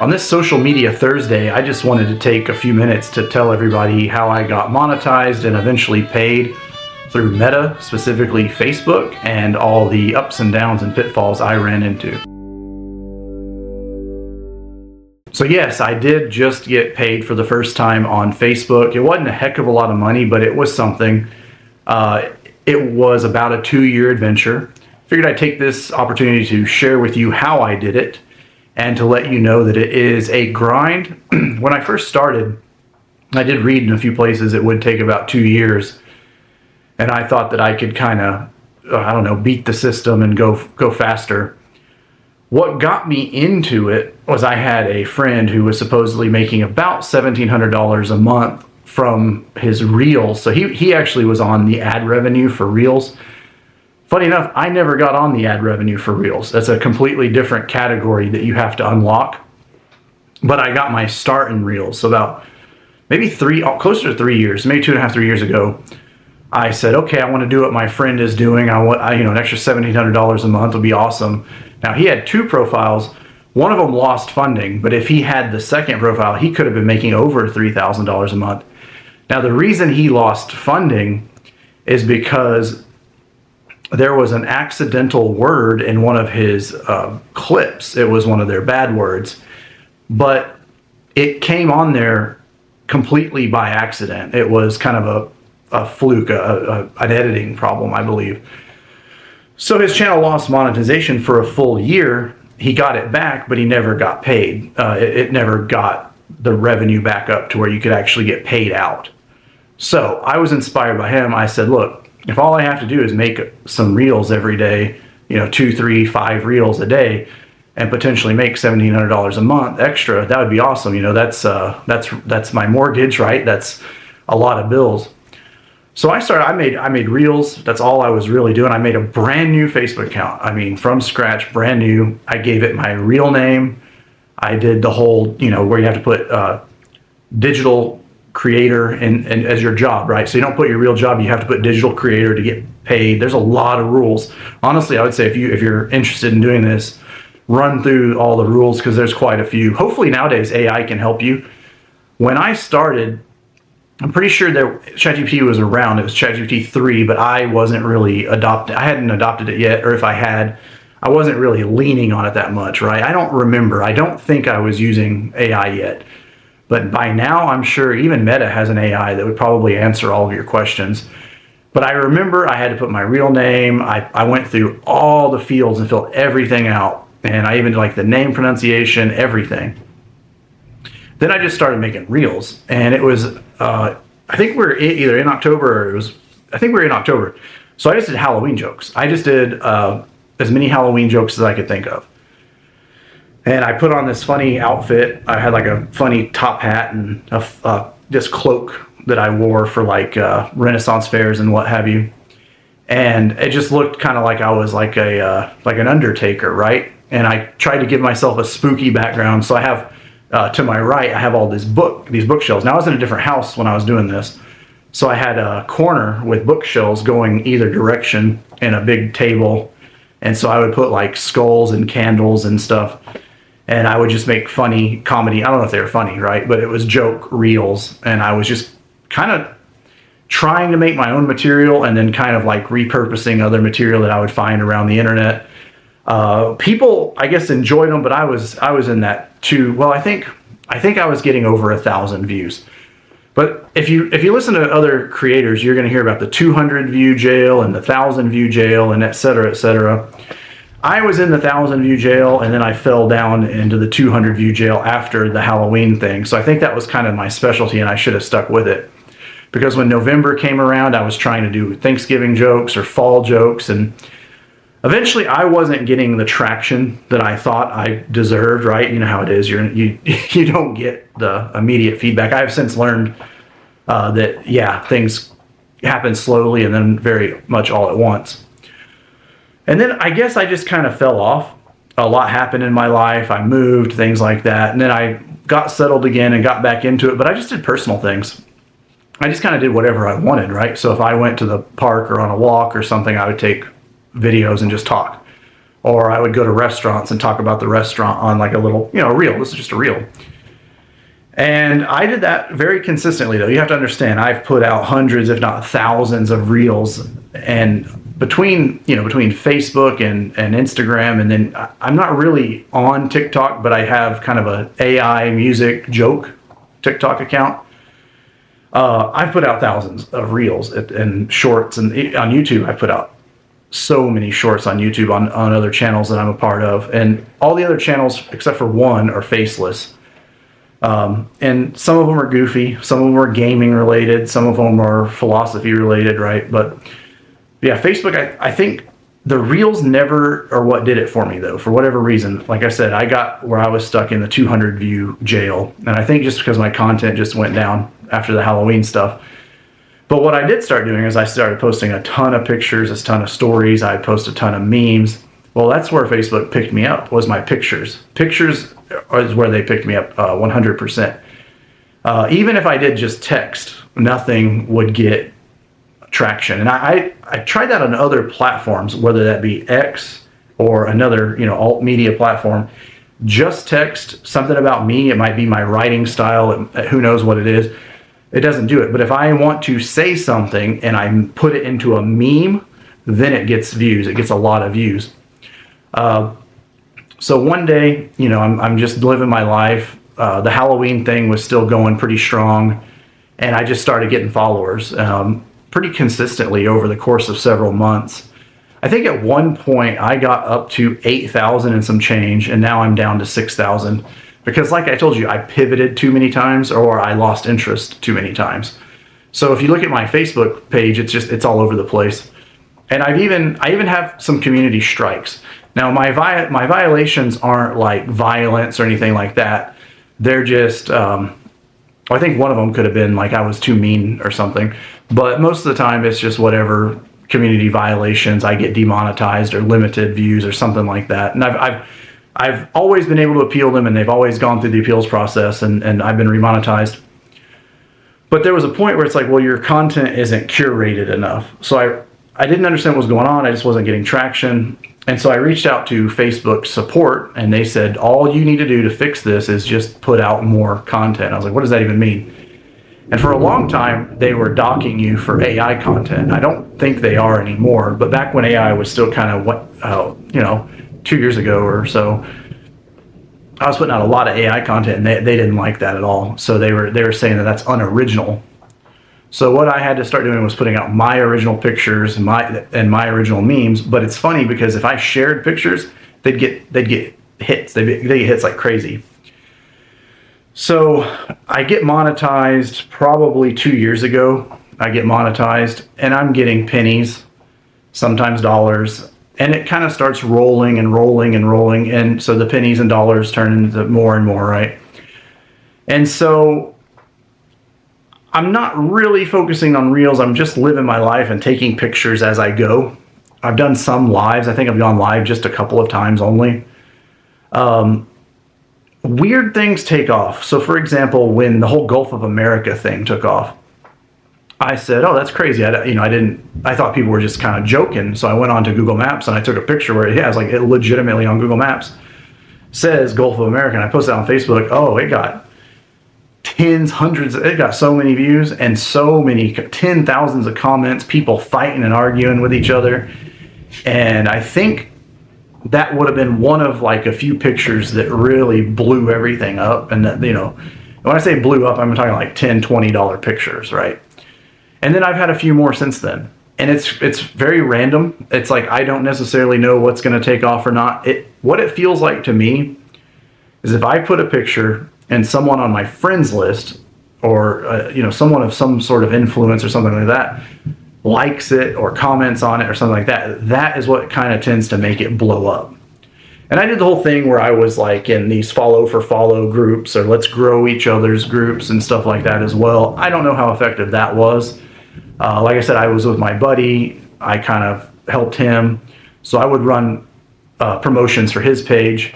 On this Social Media Thursday, I just wanted to take a few minutes to tell everybody how I got monetized and eventually paid through Meta, specifically Facebook, and all the ups and downs and pitfalls I ran into. So yes, I did just get paid for the first time on Facebook. It wasn't a heck of a lot of money, but it was something. It was about a 2-year adventure. Figured I'd take this opportunity to share with you how I did it and to let you know that it is a grind. When I first started, I did read in a few places it would take about 2 years, and I thought that I could kind of, beat the system and go faster. What got me into it was I had a friend who was supposedly making about $1,700 a month from his Reels. So he actually was on the ad revenue for Reels. Funny enough, I never got on the ad revenue for Reels. That's a completely different category that you have to unlock. But I got my start in Reels. So about maybe closer to 3 years, maybe 2.5, 3 years ago, I said, okay, I want to do what my friend is doing. An extra $1,700 a month would be awesome. Now he had 2 profiles. One of them lost funding, but if he had the second profile, he could have been making over $3,000 a month. Now the reason he lost funding is because there was an accidental word in one of his clips. It was one of their bad words, but it came on there completely by accident. It was kind of a fluke, an editing problem, I believe. So his channel lost monetization for a full year. He got it back, but he never got paid. It never got the revenue back up to where you could actually get paid out. So I was inspired by him. I said, look, if all I have to do is make some reels every day, 2, 3, 5 reels a day, and potentially make $1,700 a month extra, that would be awesome. That's my mortgage, right? That's a lot of bills. So I made reels. That's all I was really doing. I made a brand new Facebook account. From scratch, brand new. I gave it my real name. I did the whole, where you have to put digital creator and as your job, right? So you don't put your real job, you have to put digital creator to get paid. There's a lot of rules. Honestly, I would say if you're interested in doing this, run through all the rules because there's quite a few. Hopefully nowadays AI can help you. When I started, I'm pretty sure that ChatGPT was around. It was ChatGPT 3, but I wasn't really adopted. I hadn't adopted it yet, or if I had, I wasn't really leaning on it that much, right? I don't remember. I don't think I was using AI yet. But by now, I'm sure even Meta has an AI that would probably answer all of your questions. But I remember I had to put my real name. I went through all the fields and filled everything out. And I even did the name pronunciation, everything. Then I just started making reels. And it was, I think we're either in October or I think we were in October. So I just did Halloween jokes. I just did as many Halloween jokes as I could think of. And I put on this funny outfit. I had a funny top hat and this cloak that I wore for Renaissance fairs and what have you. And it just looked kind of like I was like an undertaker, right? And I tried to give myself a spooky background. So I have to my right, I have all these bookshelves. Now I was in a different house when I was doing this. So I had a corner with bookshelves going either direction and a big table. And so I would put skulls and candles and stuff. And I would just make funny comedy. I don't know if they were funny, right? But it was joke reels. And I was just kind of trying to make my own material and then kind of repurposing other material that I would find around the internet. People, I guess, enjoyed them, but I was in that too. Well, I think I was getting over 1,000 views. But if you listen to other creators, you're going to hear about the 200 view jail and the 1,000 view jail and et cetera, et cetera. I was in the 1,000 view jail, and then I fell down into the 200 view jail after the Halloween thing. So I think that was kind of my specialty, and I should have stuck with it. Because when November came around, I was trying to do Thanksgiving jokes or fall jokes, and eventually I wasn't getting the traction that I thought I deserved, right? You know how it is. You don't get the immediate feedback. I have since learned that, things happen slowly and then very much all at once. And then I guess I just kind of fell off. A lot happened in my life. I moved, things like that. And then I got settled again and got back into it. But I just did personal things. I just kind of did whatever I wanted, right? So if I went to the park or on a walk or something, I would take videos and just talk. Or I would go to restaurants and talk about the restaurant on like a little, reel. This is just a reel. And I did that very consistently, though. You have to understand, I've put out hundreds, if not thousands, of reels. And between Facebook and Instagram, and then I'm not really on TikTok, but I have kind of a AI music joke TikTok account. I've put out thousands of reels and shorts, and on YouTube I put out so many shorts on YouTube on other channels that I'm a part of, and all the other channels except for one are faceless. And some of them are goofy, some of them are gaming related, some of them are philosophy related, right? But yeah, Facebook, I think the reels never are what did it for me, though, for whatever reason. Like I said, I got where I was stuck in the 200 view jail. And I think just because my content just went down after the Halloween stuff. But what I did start doing is I started posting a ton of pictures, a ton of stories. I'd post a ton of memes. Well, that's where Facebook picked me up, was my pictures. Pictures is where they picked me up 100%. Even if I did just text, nothing would get traction. And I tried that on other platforms, whether that be X or another, alt media platform. Just text something about me. It might be my writing style. Who knows what it is. It doesn't do it. But if I want to say something and I put it into a meme, then it gets views. It gets a lot of views. So one day, I'm just living my life. The Halloween thing was still going pretty strong, and I just started getting followers pretty consistently over the course of several months. I think at one point I got up to 8,000 and some change, and now I'm down to 6,000 because, like I told you, I pivoted too many times, or I lost interest too many times. So if you look at my Facebook page, it's all over the place. And I even have some community strikes. Now my violations aren't like violence or anything like that. They're just I think one of them could have been like I was too mean or something. But most of the time it's just whatever community violations. I get demonetized or limited views or something like that. And I've always been able to appeal them, and they've always gone through the appeals process, and I've been remonetized. But there was a point where it's like, well, your content isn't curated enough. So I didn't understand what was going on. I just wasn't getting traction. And so I reached out to Facebook support, and they said, all you need to do to fix this is just put out more content. I was like, what does that even mean? And for a long time, they were docking you for AI content. I don't think they are anymore, but back when AI was still kind of, 2 years ago or so, I was putting out a lot of AI content, and they didn't like that at all. So they were saying that that's unoriginal. So what I had to start doing was putting out my original pictures and my original memes. But it's funny because if I shared pictures, they'd get hits. They get hits like crazy. So I get monetized probably 2 years ago. I get monetized, and I'm getting pennies, sometimes dollars. And it kind of starts rolling and rolling and rolling. And so the pennies and dollars turn into more and more, right? And so I'm not really focusing on reels. I'm just living my life and taking pictures as I go. I've done some lives. I think I've gone live just a couple of times only. Weird things take off. So for example, when the whole Gulf of America thing took off, I said, oh, that's crazy. I thought people were just kind of joking. So I went on to Google Maps and I took a picture where it legitimately on Google Maps says Gulf of America. And I posted it on Facebook. Oh, it got hundreds, it got so many views and so many, 10,000s of comments, people fighting and arguing with each other. And I think that would have been one of like a few pictures that really blew everything up. And that, when I say blew up, I'm talking like $10, $20 pictures, right? And then I've had a few more since then. And it's very random. It's like I don't necessarily know what's going to take off or not. What it feels like to me is if I put a picture and someone on my friends list or someone of some sort of influence or something like that likes it or comments on it or something like that, that is what kind of tends to make it blow up. And I did the whole thing where I was like in these follow for follow groups or let's grow each other's groups and stuff like that as well. I don't know how effective that was. Like I said, I was with my buddy. I kind of helped him. So I would run promotions for his page.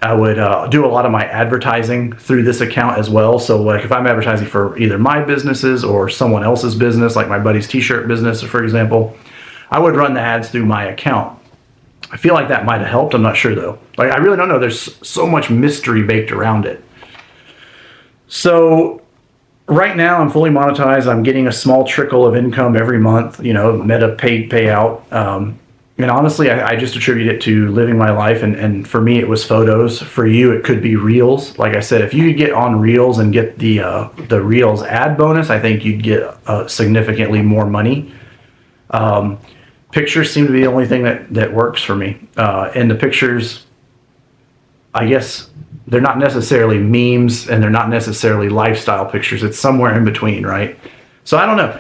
I would do a lot of my advertising through this account as well. So like if I'm advertising for either my businesses or someone else's business, like my buddy's t-shirt business, for example, I would run the ads through my account. I feel like that might have helped. I'm not sure though. Like, I really don't know. There's so much mystery baked around it. So right now I'm fully monetized. I'm getting a small trickle of income every month, Meta paid payout. And honestly, I just attribute it to living my life. And for me, it was photos. For you, it could be Reels. Like I said, if you could get on Reels and get the Reels ad bonus, I think you'd get significantly more money. Pictures seem to be the only thing that works for me. And the pictures, I guess, they're not necessarily memes and they're not necessarily lifestyle pictures. It's somewhere in between, right? So I don't know.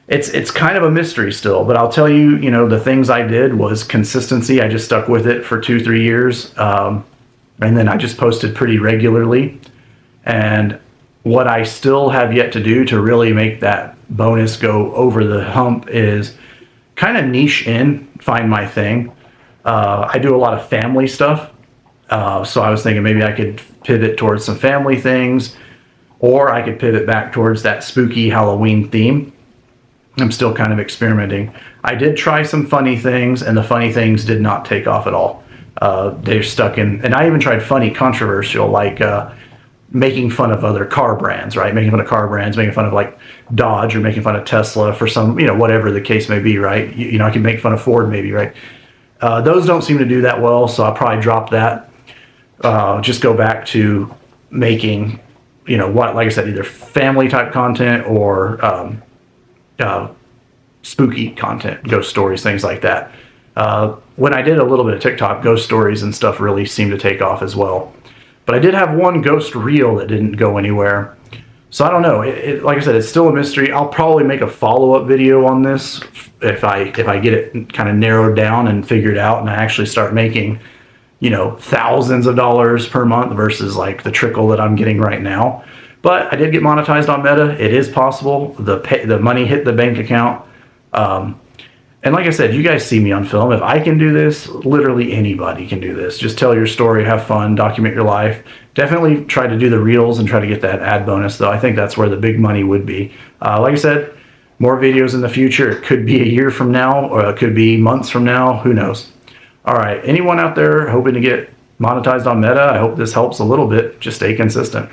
It's kind of a mystery still, but I'll tell you, the things I did was consistency. I just stuck with it for 2-3 years. And then I just posted pretty regularly. And what I still have yet to do to really make that bonus go over the hump is kind of niche in, find my thing. I do a lot of family stuff. So I was thinking maybe I could pivot towards some family things, or I could pivot back towards that spooky Halloween theme. I'm still kind of experimenting. I did try some funny things, and the funny things did not take off at all. They're stuck in, and I even tried funny controversial, like making fun of other car brands, right? Making fun of car brands, making fun of like Dodge, or making fun of Tesla for some, whatever the case may be, right? I can make fun of Ford maybe, right? Those don't seem to do that well, so I'll probably drop that. Just go back to making, like I said, either family type content or spooky content, ghost stories, things like that. When I did a little bit of TikTok, ghost stories and stuff really seemed to take off as well. But I did have one ghost reel that didn't go anywhere. So I don't know. Like I said, it's still a mystery. I'll probably make a follow-up video on this if I get it kind of narrowed down and figured out, and I actually start making, thousands of dollars per month versus like the trickle that I'm getting right now. But I did get monetized on Meta. It is possible. The money hit the bank account. And like I said, you guys see me on film. If I can do this, literally anybody can do this. Just tell your story, have fun, document your life. Definitely try to do the Reels and try to get that ad bonus, though. I think that's where the big money would be. Like I said, more videos in the future. It could be a year from now, or it could be months from now. Who knows? All right. Anyone out there hoping to get monetized on Meta, I hope this helps a little bit. Just stay consistent.